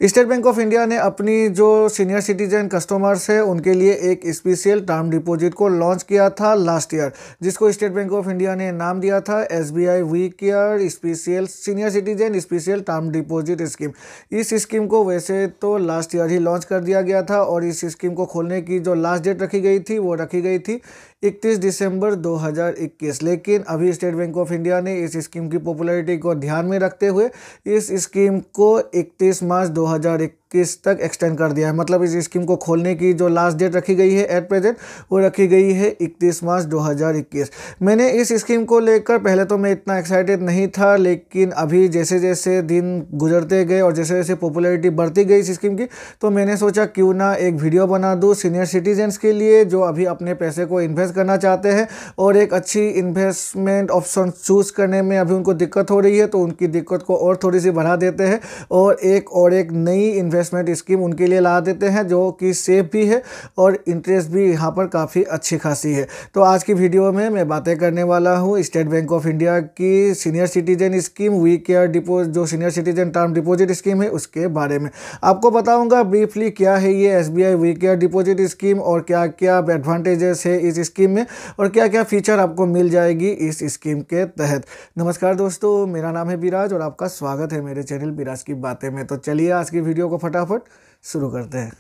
State Bank of India ने अपनी जो सीनियर सिटीजन कस्टमर्स है उनके लिए एक स्पेशल टर्म डिपॉजिट को लॉन्च किया था लास्ट ईयर, जिसको स्टेट बैंक ऑफ इंडिया ने नाम दिया था SBI we care special senior citizen special term deposit scheme. इस स्कीम को वैसे तो लास्ट ईयर ही लॉन्च कर दिया गया था और इस स्कीम को खोलने की जो लास्ट डेट रखी गई थी वो रखी गई थी 31 दिसंबर 2021। लेकिन अभी स्टेट बैंक ऑफ इंडिया ने इस स्कीम की पॉपुलैरिटी को ध्यान में रखते हुए इस स्कीम को 31 मार्च 2021 तक एक्सटेंड कर दिया है। मतलब इस स्कीम को खोलने की जो लास्ट डेट रखी गई है एट प्रेजेंट वो रखी गई है 31 मार्च 2021। मैंने इस स्कीम को लेकर पहले तो मैं इतना एक्साइटेड नहीं था, लेकिन अभी जैसे जैसे दिन गुजरते गए और जैसे जैसे पॉपुलैरिटी बढ़ती गई इस स्कीम की, तो मैंने सोचा क्यों ना एक वीडियो बना दूँ सीनियर सिटीजन्स के लिए जो अभी अपने पैसे को इन्वेस्ट करना चाहते हैं और एक अच्छी इन्वेस्टमेंट ऑप्शन चूज करने में अभी उनको दिक्कत हो रही है, तो उनकी दिक्कत को और थोड़ी सी बढ़ा देते हैं और एक नई इन्वेस्टमेंट स्कीम उनके लिए ला देते हैं जो कि सेफ भी है और इंटरेस्ट भी यहाँ पर काफ़ी अच्छी खासी है। तो आज की वीडियो में मैं बातें करने वाला हूँ स्टेट बैंक ऑफ इंडिया की senior citizen scheme we care deposit, जो senior citizen term deposit scheme है उसके बारे में आपको बताऊंगा ब्रीफली क्या है ये SBI we care deposit scheme और क्या क्या एडवांटेजेस है इस स्कीम में और क्या क्या फीचर आपको मिल जाएगी इस स्कीम के तहत। नमस्कार दोस्तों, मेरा नाम है विराज और आपका स्वागत है मेरे चैनल विराज की बातें में। तो चलिए आज की वीडियो को फटाफट शुरू करते हैं।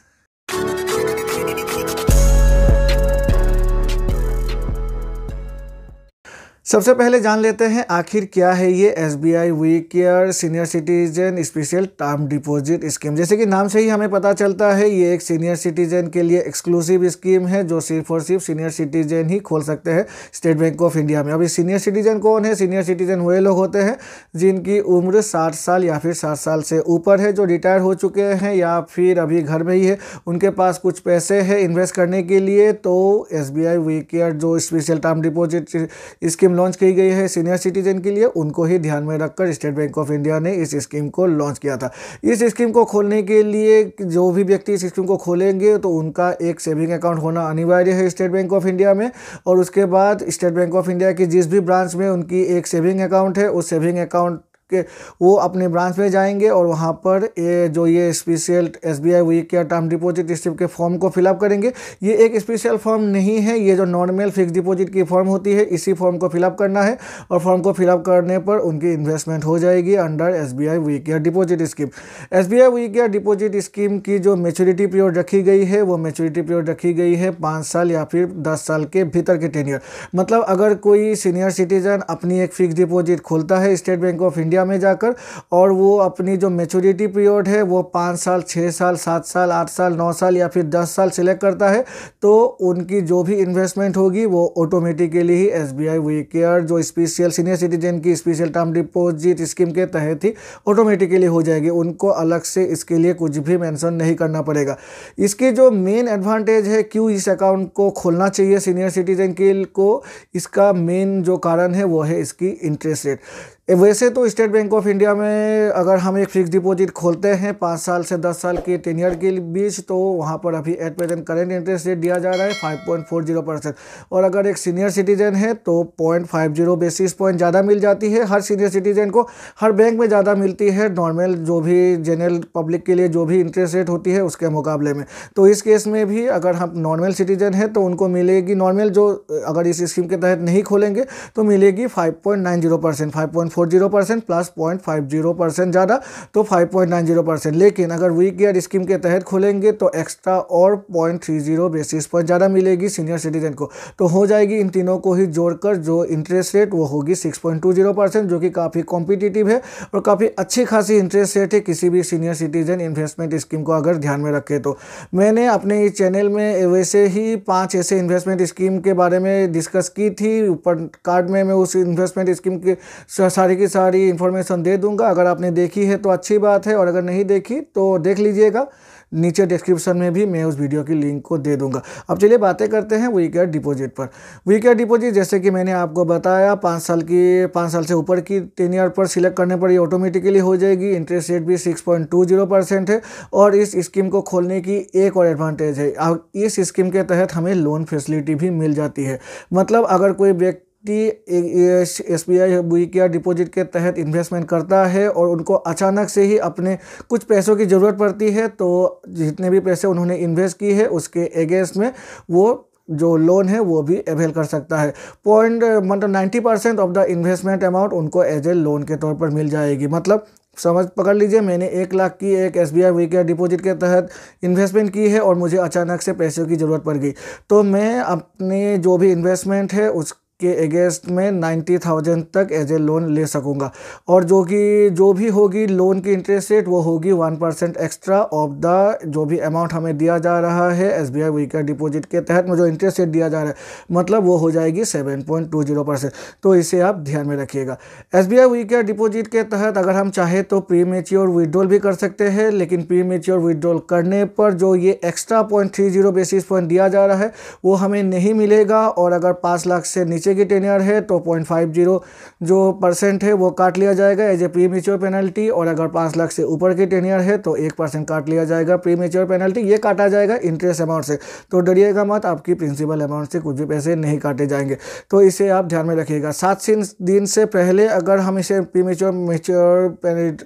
सबसे पहले जान लेते हैं आखिर क्या है ये SBI we care senior citizen special term deposit scheme. जैसे कि नाम से ही हमें पता चलता है ये एक सीनियर सिटीजन के लिए एक्सक्लूसिव स्कीम है जो सिर्फ और सिर्फ सीनियर सिटीजन ही खोल सकते हैं स्टेट बैंक ऑफ इंडिया में। अभी सीनियर सिटीजन कौन है? सीनियर सिटीजन वही लोग होते हैं जिनकी उम्र 60 साल या फिर 60 साल से ऊपर है, जो रिटायर हो चुके हैं या फिर अभी घर में ही है, उनके पास कुछ पैसे हैं इन्वेस्ट करने के लिए। तो SBI वी केयर जो special term deposit scheme launch की गई है सीनियर सिटीजन के लिए, उनको ही ध्यान में रखकर स्टेट बैंक ऑफ इंडिया ने इस स्कीम को लॉन्च किया था। इस स्कीम को खोलने के लिए जो भी व्यक्ति इस स्कीम को खोलेंगे तो उनका एक सेविंग अकाउंट होना अनिवार्य है स्टेट बैंक ऑफ इंडिया में, और उसके बाद स्टेट बैंक ऑफ इंडिया की जिस भी ब्रांच में उनकी एक सेविंग अकाउंट है उस सेविंग अकाउंट के वो अपने ब्रांच में जाएंगे और वहाँ पर ये special SBI we care term deposit scheme के फॉर्म को फिलअप करेंगे। ये एक स्पेशल फॉर्म नहीं है, ये जो नॉर्मल फिक्स डिपॉजिट की फॉर्म होती है इसी फॉर्म को फिलअप करना है और फॉर्म को फिलअप करने पर उनकी इन्वेस्टमेंट हो जाएगी under SBI we care deposit scheme. SBI we care deposit scheme की जो मेच्योरिटी पीरियड रखी गई है वो मेच्योरिटी पीरियड रखी गई है 5 साल या फिर 10 साल के भीतर के टेन्योर। मतलब अगर कोई सीनियर सिटीजन अपनी एक फिक्स डिपॉजिट खोलता है स्टेट बैंक ऑफ इंडिया में जाकर और वो अपनी जो मैच्योरिटी पीरियड है वो 5 साल 6 साल 7 साल 8 साल 9 साल या फिर 10 साल सिलेक्ट करता है, तो उनकी जो भी इन्वेस्टमेंट होगी वो ऑटोमेटिकली ही SBI वी केयर जो स्पेशल सीनियर सिटीजन की स्पेशल टर्म डिपॉजिट स्कीम के तहत ही ऑटोमेटिकली हो जाएगी। उनको अलग से इसके लिए कुछ भी मेंशन नहीं करना पड़ेगा। इसकी जो मेन एडवांटेज है क्यों इस अकाउंट को खोलना चाहिए सीनियर सिटीजन के को, इसका मेन जो कारण है वो है इसकी इंटरेस्ट रेट। वैसे तो स्टेट बैंक ऑफ इंडिया में अगर हम एक फिक्स डिपॉजिट खोलते हैं 5 साल से 10 साल के टेन्योर के बीच, तो वहाँ पर अभी at present current interest rate दिया जा रहा है 5.40%, और अगर एक सीनियर सिटीजन है तो 0.50 बेसिस पॉइंट ज़्यादा मिल जाती है हर सीनियर सिटीजन को। हर बैंक में ज़्यादा मिलती है नॉर्मल जो भी जनरल पब्लिक के लिए जो भी इंटरेस्ट रेट होती है उसके मुकाबले में। तो इस केस में भी अगर हम नॉर्मल सिटीजन है तो उनको मिलेगी नॉर्मल, जो अगर इस स्कीम के तहत नहीं खोलेंगे तो मिलेगी 5.90%, 5.40% प्लस 0.50% ज़्यादा तो 5.90%। लेकिन अगर वी केयर स्कीम के तहत खोलेंगे तो एक्स्ट्रा और 0.30 बेसिस पॉइंट ज़्यादा मिलेगी सीनियर सिटीजन को। तो हो जाएगी इन तीनों को ही जोड़कर जो इंटरेस्ट रेट वो होगी 6.20%, जो कि काफ़ी कॉम्पिटिटिव है और काफ़ी अच्छी खासी इंटरेस्ट रेट है किसी भी सीनियर सिटीजन इन्वेस्टमेंट स्कीम को अगर ध्यान में रखें तो। मैंने अपने इस चैनल में वैसे ही 5 ऐसे इन्वेस्टमेंट स्कीम के बारे में डिस्कस की थी। ऊपर कार्ड में मैं उस इन्वेस्टमेंट स्कीम के सारी की सारी इन्फॉर्मेशन दे दूंगा। अगर आपने देखी है तो अच्छी बात है और अगर नहीं देखी तो देख लीजिएगा, नीचे डिस्क्रिप्शन में भी मैं उस वीडियो की लिंक को दे दूंगा। अब चलिए बातें करते हैं वी केयर डिपॉजिट पर। वी केयर डिपॉजिट जैसे कि मैंने आपको बताया 5 साल से ऊपर की टेन्योर पर सिलेक्ट करने पर ये ऑटोमेटिकली हो जाएगी। इंटरेस्ट रेट भी 6.20% है और इस स्कीम को खोलने की एक और एडवांटेज है, इस स्कीम के तहत हमें लोन फैसिलिटी भी मिल जाती है। मतलब अगर कोई व्यक्ति व्यक्ति SBI वी केयर डिपॉजिट के तहत इन्वेस्टमेंट करता है और उनको अचानक से ही अपने कुछ पैसों की ज़रूरत पड़ती है, तो जितने भी पैसे उन्होंने इन्वेस्ट की है उसके अगेंस्ट में वो जो लोन है वो भी अवेल कर सकता है। मतलब 90% ऑफ द इन्वेस्टमेंट अमाउंट उनको एज ए लोन के तौर पर मिल जाएगी। मतलब समझ पकड़ लीजिए, मैंने 1 लाख की एक SBI वी केयर डिपॉजिट के तहत इन्वेस्टमेंट की है और मुझे अचानक से पैसों की ज़रूरत पड़ गई, तो मैं अपने जो भी इन्वेस्टमेंट है उसके अगेंस्ट में 90,000 तक एज ए लोन ले सकूंगा। और जो भी होगी लोन की इंटरेस्ट रेट वो होगी 1% एक्स्ट्रा ऑफ द जो भी अमाउंट हमें दिया जा रहा है SBI वी केयर डिपॉजिट के तहत में जो इंटरेस्ट रेट दिया जा रहा है, मतलब वो हो जाएगी 7.20%। तो इसे आप ध्यान में रखिएगा। SBI वी केयर डिपॉजिट के तहत अगर हम चाहे तो प्री मैच्योर विड्रॉल भी कर सकते हैं, लेकिन प्री मैच्योर विड्रॉल करने पर जो ये एक्स्ट्रा 0.30 बेसिस पॉइंट दिया जा रहा है वो हमें नहीं मिलेगा। और अगर 5 लाख से नीचे की टेन्योर है तो 0.50 जो % है वो काट लिया जाएगा as a premature penalty, और अगर 5 लाख से ऊपर की टेन्योर है तो 1% काट लिया जाएगा प्री मैच्योर पेनल्टी। ये काटा जाएगा इंटरेस्ट अमाउंट से, तो डरिएगा मत, आपकी प्रिंसिपल अमाउंट से कुछ भी पैसे नहीं काटे जाएंगे। तो इसे आप ध्यान में रखिएगा। 7 दिन से पहले अगर हम इसे प्री मैच्योर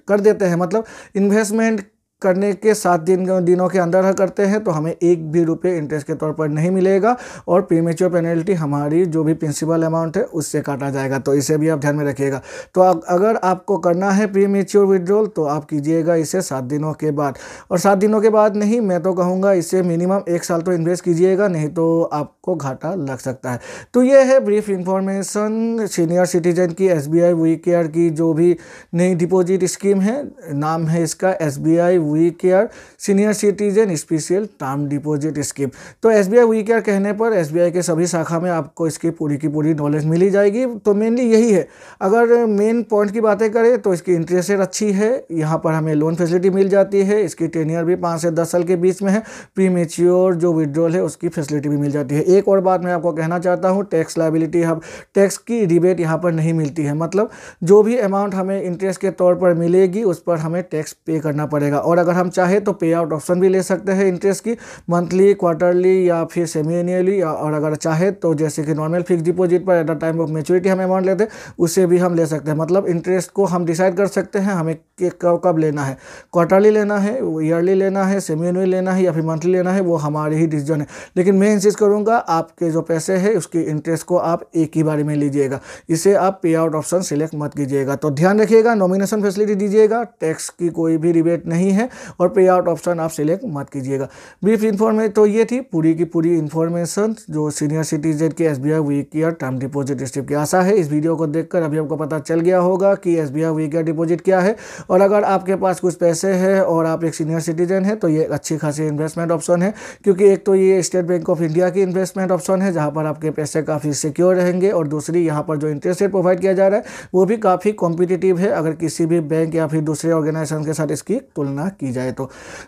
कर देते हैं, मतलब इन्वेस्टमेंट करने के 7 दिनों के अंदर करते हैं, तो हमें 1 भी रुपये इंटरेस्ट के तौर पर नहीं मिलेगा और प्रीमेच्योर पेनल्टी हमारी जो भी प्रिंसिपल अमाउंट है उससे काटा जाएगा। तो इसे भी आप ध्यान में रखिएगा। तो अगर आपको करना है प्रीमेच्योर विड्रॉल तो आप कीजिएगा इसे 7 दिनों के बाद, और 7 दिनों के बाद नहीं, मैं तो कहूँगा इसे मिनिमम 1 साल तो इन्वेस्ट कीजिएगा, नहीं तो आपको घाटा लग सकता है। तो ये है ब्रीफ इंफॉर्मेशन सीनियर सिटीजन की SBI वी केयर की जो भी नई डिपॉजिट स्कीम है। नाम है इसका SBI we care senior citizen special term deposit scheme. तो SBI वी केयर कहने पर SBI के सभी शाखा में आपको इसकी पूरी की पूरी नॉलेज मिली जाएगी। तो मेनली यही है। अगर मेन पॉइंट की बातें करें तो इसकी इंटरेस्ट रेट अच्छी है, यहाँ पर हमें लोन फैसिलिटी मिल जाती है, इसकी टेन्योर भी 5 से 10 साल के बीच में है, प्री मैच्योर जो विड्रॉल है उसकी फैसिलिटी भी मिल जाती है। एक और बात मैं आपको कहना चाहता हूँ, टैक्स लायबिलिटी, हम टैक्स की रिबेट यहाँ पर नहीं मिलती है। मतलब जो भी अमाउंट हमें इंटरेस्ट के तौर पर मिलेगी उस पर हमें टैक्स पे करना पड़ेगा। और अगर हम चाहे तो पे आउट ऑप्शन भी ले सकते हैं इंटरेस्ट की, मंथली, क्वार्टरली या फिर सेमी एनुअली। और अगर चाहे तो जैसे कि नॉर्मल फिक्स डिपॉजिट पर at the time of maturity हम अमाउंट लेते हैं उसे भी हम ले सकते हैं। मतलब इंटरेस्ट को हम डिसाइड कर सकते हैं हमें कब लेना है, क्वार्टरली लेना है, ईयरली लेना है, सेमी एनुअल लेना है या फिर मंथली लेना है, वो हमारी ही डिसीजन है। लेकिन मैं इंसिस्ट करूँगा आपके जो पैसे हैं उसकी इंटरेस्ट को आप एक ही बारे में लीजिएगा, इसे आप पे आउट ऑप्शन सिलेक्ट मत कीजिएगा। तो ध्यान रखिएगा, नॉमिनेशन फैसिलिटी दीजिएगा, टैक्स की कोई भी रिबेट नहीं है और पे आउट ऑप्शन आप सिलेक्ट मत कीजिएगा। ब्रीफ इन्फॉर्मेशन तो ये थी पूरी की पूरी इन्फॉर्मेशन जो सीनियर सिटीजन के SBI we care term deposit scheme की। आशा है इस वीडियो को देखकर अभी आपको पता चल गया होगा कि SBI वी केयर डिपॉजिट क्या है, और अगर आपके पास कुछ पैसे हैं और आप एक सीनियर सिटीजन है तो ये अच्छी खासी इन्वेस्टमेंट ऑप्शन है। क्योंकि एक तो ये स्टेट बैंक ऑफ इंडिया की इन्वेस्टमेंट ऑप्शन है जहाँ पर आपके पैसे काफ़ी सिक्योर रहेंगे, और दूसरी यहाँ पर जो इंटरेस्ट रेट प्रोवाइड किया जा रहा है वो भी काफ़ी कॉम्पिटिटिव है अगर किसी भी बैंक या फिर दूसरे ऑर्गेनाइजेशन के साथ इसकी तुलना की जाए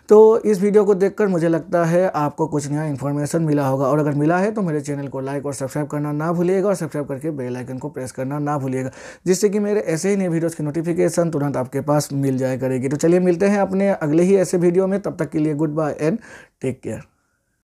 तो इस वीडियो को देखकर मुझे लगता है आपको कुछ नया इन्फॉर्मेशन मिला होगा, और अगर मिला है तो मेरे चैनल को लाइक और सब्सक्राइब करना ना भूलिएगा, और सब्सक्राइब करके बेल आइकन को प्रेस करना ना भूलिएगा, जिससे कि मेरे ऐसे ही नए वीडियोस की नोटिफिकेशन तुरंत आपके पास मिल जाया करेगी। तो चलिए मिलते हैं अपने अगले ही ऐसे वीडियो में, तब तक के लिए goodbye and take care.